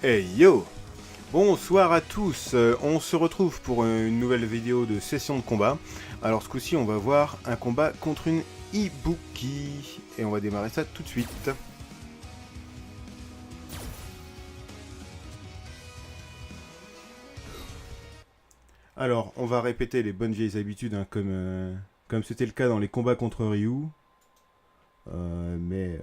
Hey yo! Bonsoir à tous, on se retrouve pour une nouvelle vidéo de session de combat. Alors ce coup-ci on va voir un combat contre une Ibuki. Et on va démarrer ça tout de suite. Alors on va répéter les bonnes vieilles habitudes hein, comme c'était le cas dans les combats contre Ryu. Mais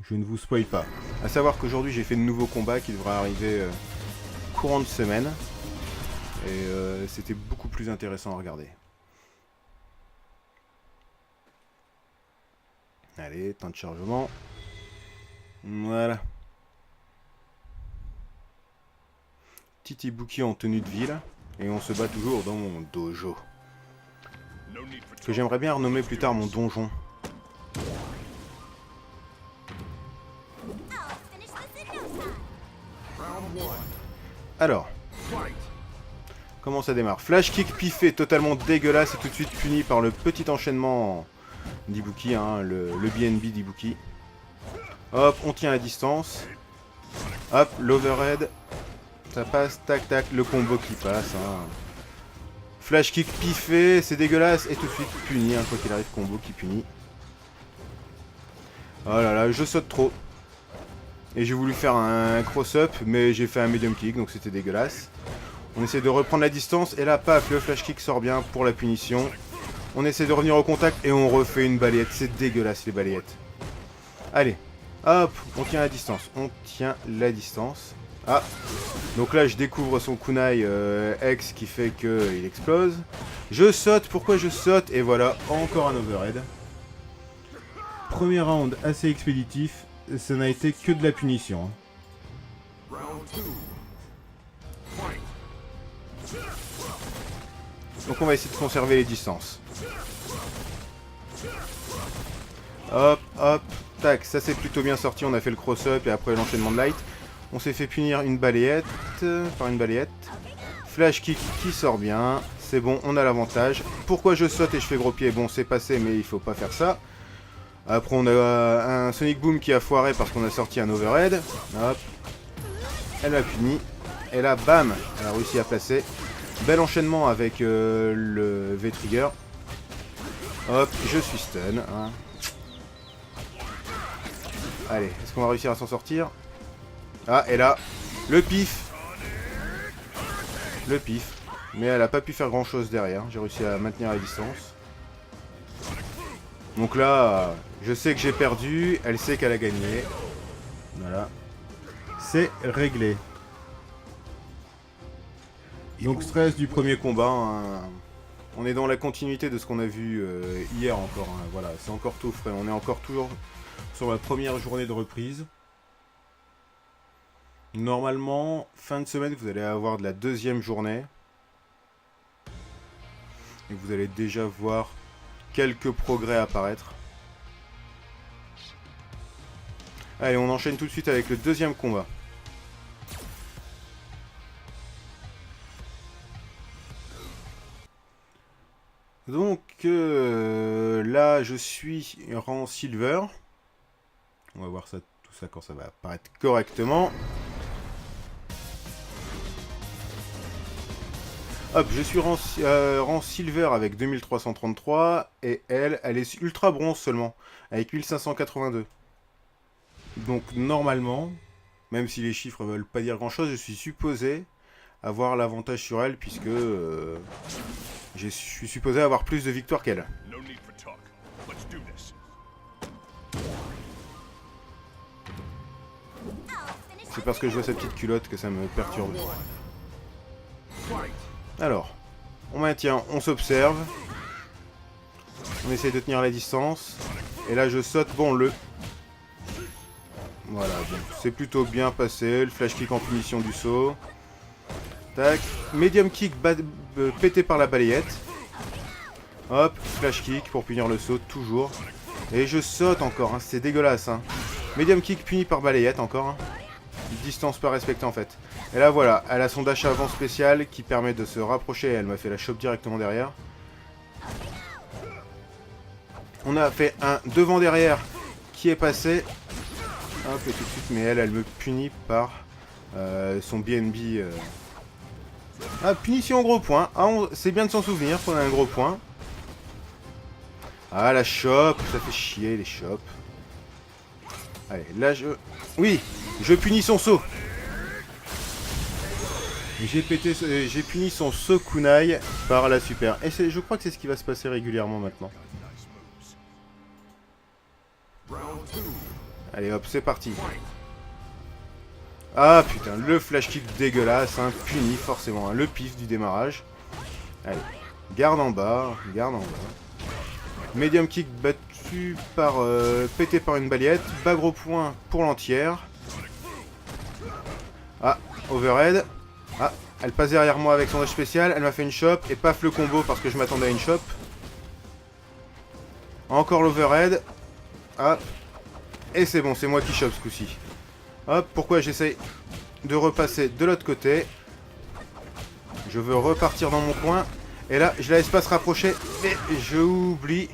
je ne vous spoil pas. A savoir qu'aujourd'hui j'ai fait de nouveaux combats qui devraient arriver courant de semaine. Et c'était beaucoup plus intéressant à regarder. Allez, temps de chargement. Voilà. Petit Ibuki en tenue de ville. Et on se bat toujours dans mon dojo. Que j'aimerais bien renommer plus tard mon donjon. Alors. Comment ça démarre? Flash kick piffé, totalement dégueulasse et tout de suite puni par le petit enchaînement d'Ibuki, hein, le BNB d'Ibuki. Hop, on tient à distance. Hop, l'overhead. Ça passe, tac tac, le combo qui passe. Hein. Flash kick piffé, c'est dégueulasse et tout de suite puni, hein, quoi qu'il arrive, combo qui punit. Oh là là, je saute trop. Et j'ai voulu faire un cross-up, mais j'ai fait un medium kick, donc c'était dégueulasse. On essaie de reprendre la distance, et là, paf, le flash kick sort bien pour la punition. On essaie de revenir au contact, et on refait une balayette. C'est dégueulasse, les balayettes. Allez, hop, on tient la distance. On tient la distance. Ah, donc là, je découvre son kunai X qui fait qu'il explose. Je saute, pourquoi je saute? Et voilà, encore un overhead. Premier round assez expéditif, ça n'a été que de la punition. Donc on va essayer de conserver les distances. Hop, hop, tac, ça s'est plutôt bien sorti, on a fait le cross-up et après l'enchaînement de light. On s'est fait punir une balayette, par une balayette. Flash kick qui sort bien, c'est bon, on a l'avantage. Pourquoi je saute et je fais gros pied? Bon, c'est passé, mais il faut pas faire ça. Après on a un Sonic Boom qui a foiré parce qu'on a sorti un overhead. Hop, elle m'a puni. Et là, bam, elle a réussi à placer. Bel enchaînement avec le V-Trigger. Hop, je suis stun. Hein. Allez, est-ce qu'on va réussir à s'en sortir? Ah, et là, le pif. Le pif. Mais elle a pas pu faire grand chose derrière. J'ai réussi à maintenir la distance. Donc là, je sais que j'ai perdu. Elle sait qu'elle a gagné. Voilà. C'est réglé. Donc stress du premier combat, hein. On est dans la continuité de ce qu'on a vu hier encore, hein. Voilà, c'est encore tout frais, on est encore toujours sur la première journée de reprise. Normalement, fin de semaine, vous allez avoir de la deuxième journée. Et vous allez déjà voir quelques progrès apparaître. Allez, on enchaîne tout de suite avec le deuxième combat. Donc là je suis rang silver. On va voir ça, tout ça quand ça va apparaître correctement. Hop, je suis rang silver avec 2333 et elle est ultra bronze seulement avec 1582. Donc normalement, même si les chiffres veulent pas dire grand chose, je suis supposé avoir l'avantage sur elle puisque je suis supposé avoir plus de victoires qu'elle. C'est parce que je vois sa petite culotte que ça me perturbe. Alors, on maintient, on s'observe. On essaye de tenir la distance. Et là je saute, bon le... Voilà, bon, c'est plutôt bien passé. Le flash kick en punition du saut. Tac, medium kick pété par la balayette. Hop, flash kick pour punir le saut, toujours. Et je saute encore, hein, c'est dégueulasse. Hein. Medium kick puni par balayette encore. Hein. Distance pas respectée en fait. Et là voilà, elle a son dash avant spécial qui permet de se rapprocher. Elle m'a fait la chope directement derrière. On a fait un devant-derrière qui est passé. Hop, et tout de suite, mais elle me punit par son BNB. Ah, punition au gros point. Ah, c'est bien de s'en souvenir qu'on a un gros point. Ah, la chope, ça fait chier les chopes. Allez, là je... Oui, je punis son saut. J'ai puni son saut kunai par la super. Et je crois que c'est ce qui va se passer régulièrement maintenant. Allez hop, c'est parti. Ah putain, le flash kick dégueulasse, hein, puni forcément, hein, le pif du démarrage. Allez, garde en bas, garde en bas. Medium kick battu par... pété par une balayette, bas gros point pour l'entière. Ah, overhead. Ah, elle passe derrière moi avec son dash spécial, elle m'a fait une chop, et paf le combo parce que je m'attendais à une chop. Encore l'overhead. Ah, et c'est bon, c'est moi qui chope ce coup-ci. Hop, pourquoi j'essaye de repasser de l'autre côté. Je veux repartir dans mon coin. Et là, je la laisse pas se rapprocher. Et je oublie.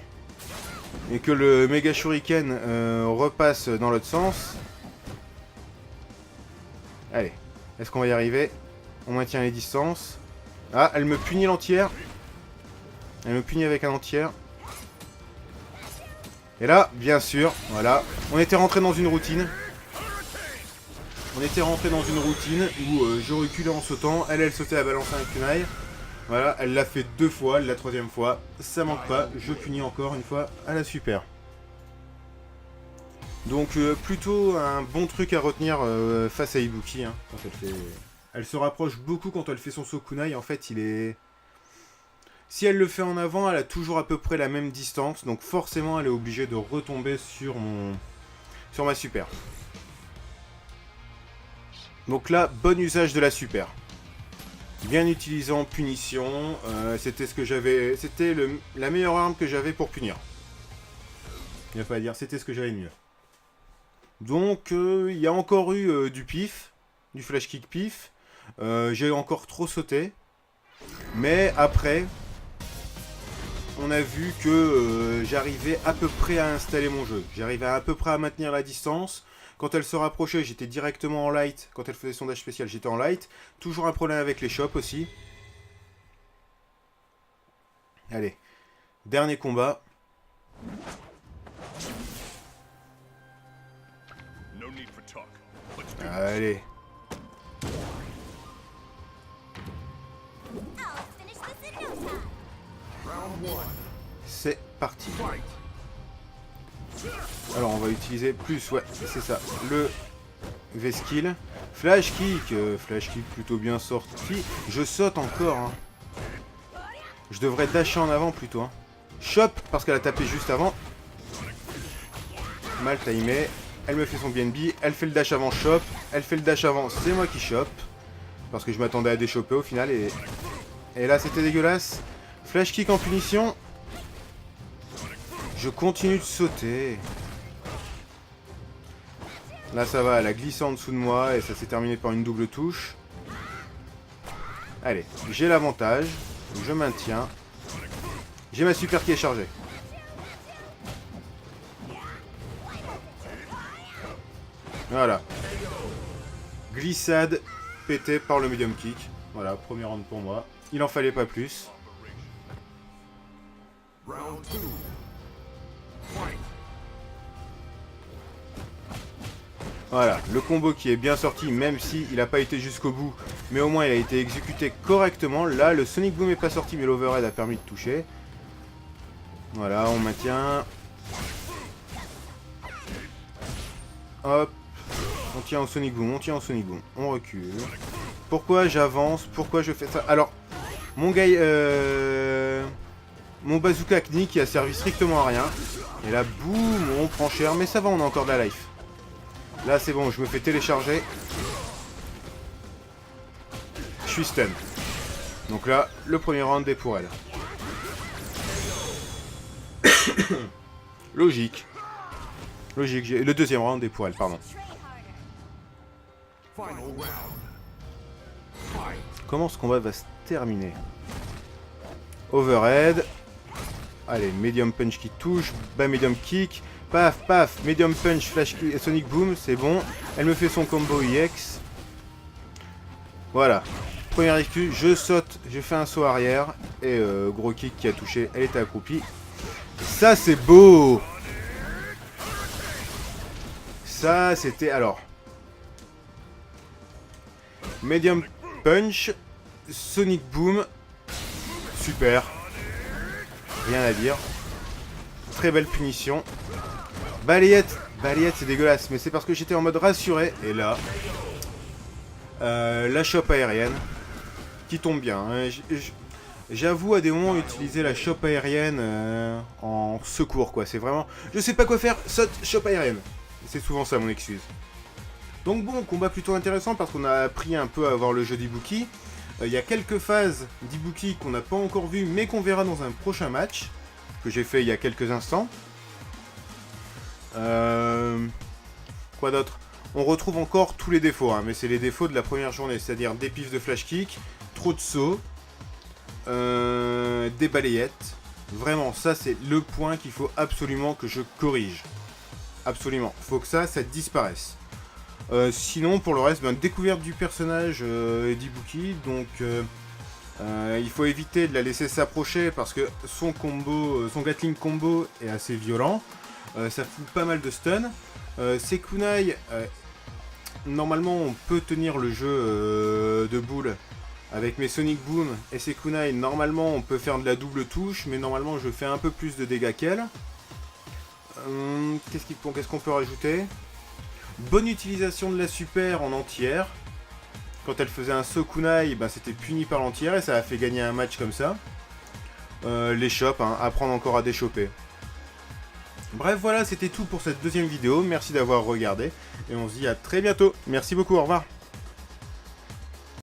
Et que le méga shuriken repasse dans l'autre sens. Allez, est-ce qu'on va y arriver? On maintient les distances. Ah, elle me punit l'entière. Elle me punit avec un entière. Et là, bien sûr, voilà. On était rentré dans une routine. On était rentré dans une routine où je reculais en sautant. Elle sautait à balancer un kunai. Voilà, elle l'a fait 2 fois, la 3e fois. Ça manque pas, je punis encore une fois à la super. Donc plutôt un bon truc à retenir face à Ibuki. Hein, quand elle se rapproche beaucoup quand elle fait son saut kunai. En fait, il est... Si elle le fait en avant, elle a toujours à peu près la même distance. Donc forcément, elle est obligée de retomber sur ma super. Donc là, bon usage de la super. Bien utilisé en punition. C'était ce que j'avais. C'était la meilleure arme que j'avais pour punir. Il n'y a pas à dire, c'était ce que j'avais de mieux. Donc, il y a encore eu du pif. Du flash kick pif. J'ai encore trop sauté. Mais après, on a vu que j'arrivais à peu près à installer mon jeu. J'arrivais à peu près à maintenir la distance. Quand elle se rapprochait, j'étais directement en light. Quand elle faisait son dash spécial, j'étais en light. Toujours un problème avec les chops aussi. Allez. Dernier combat. Allez. C'est parti. Alors on va utiliser plus, ouais, c'est ça, le V-skill. Flash kick plutôt bien sorti. Je saute encore, hein. Je devrais dasher en avant plutôt, hein. Chop, parce qu'elle a tapé juste avant. Mal timé. Elle me fait son BNB, elle fait le dash avant chop. Elle fait le dash avant, c'est moi qui chope. Parce que je m'attendais à déchoper au final et là c'était dégueulasse. Flash kick en punition. Je continue de sauter. Là ça va, elle a glissé en dessous de moi et ça s'est terminé par une double touche. Allez, j'ai l'avantage. Je maintiens. J'ai ma super qui est chargée. Voilà. Glissade pété par le medium kick. Voilà, premier round pour moi. Il en fallait pas plus. Voilà, le combo qui est bien sorti, même s'il n'a pas été jusqu'au bout, mais au moins il a été exécuté correctement. Là, le Sonic Boom n'est pas sorti, mais l'Overhead a permis de toucher. Voilà, on maintient. Hop. On tient au Sonic Boom, on tient au Sonic Boom. On recule. Pourquoi j'avance? Pourquoi je fais ça? Alors, mon gars... mon bazooka Akni qui a servi strictement à rien. Et là, boum, on prend cher. Mais ça va, on a encore de la life. Là, c'est bon, je me fais télécharger. Je suis stun. Donc là, le premier round est pour elle. Logique. Logique. Le deuxième round est pour elle, pardon. Comment ce combat va se terminer? Overhead. Allez, medium punch qui touche. Bas medium kick. Paf, paf. Medium punch, flash kick, Sonic Boom. C'est bon. Elle me fait son combo EX. Voilà. Première excuse, je saute, je fais un saut arrière. Et gros kick qui a touché, elle était accroupie. Ça, c'est beau. Ça, c'était... Alors... Medium punch. Sonic boom. Super. Rien à dire. Très belle punition. Balayette. Balayette, c'est dégueulasse. Mais c'est parce que j'étais en mode rassuré. Et là... la chope aérienne. Qui tombe bien. Hein. J'avoue à des moments utiliser la chope aérienne en secours, quoi. C'est vraiment... Je sais pas quoi faire. Saute, chope aérienne. C'est souvent ça mon excuse. Donc bon, combat plutôt intéressant parce qu'on a appris un peu à voir le jeu d'Ibuki. Il y a quelques phases d'Ibuki qu'on n'a pas encore vues, mais qu'on verra dans un prochain match, que j'ai fait il y a quelques instants. Quoi d'autre? On retrouve encore tous les défauts, hein, mais c'est les défauts de la première journée, c'est-à-dire des pifs de flash kick, trop de sauts, des balayettes. Vraiment, ça c'est le point qu'il faut absolument que je corrige. Absolument, faut que ça disparaisse. Sinon, pour le reste, découverte du personnage d'Ibuki, donc il faut éviter de la laisser s'approcher parce que son combo, son Gatling combo est assez violent. Ça fout pas mal de stun. Ses kunai, normalement on peut tenir le jeu de boule avec mes Sonic Boom et ses kunai. Normalement on peut faire de la double touche, mais normalement je fais un peu plus de dégâts qu'elle. Qu'est-ce qu'on peut rajouter? Bonne utilisation de la super en entière. Quand elle faisait un saut kunai, c'était puni par l'entière et ça a fait gagner un match comme ça. Les chops, hein, apprendre encore à déchoper. Bref, voilà, c'était tout pour cette deuxième vidéo. Merci d'avoir regardé et on se dit à très bientôt. Merci beaucoup, au revoir.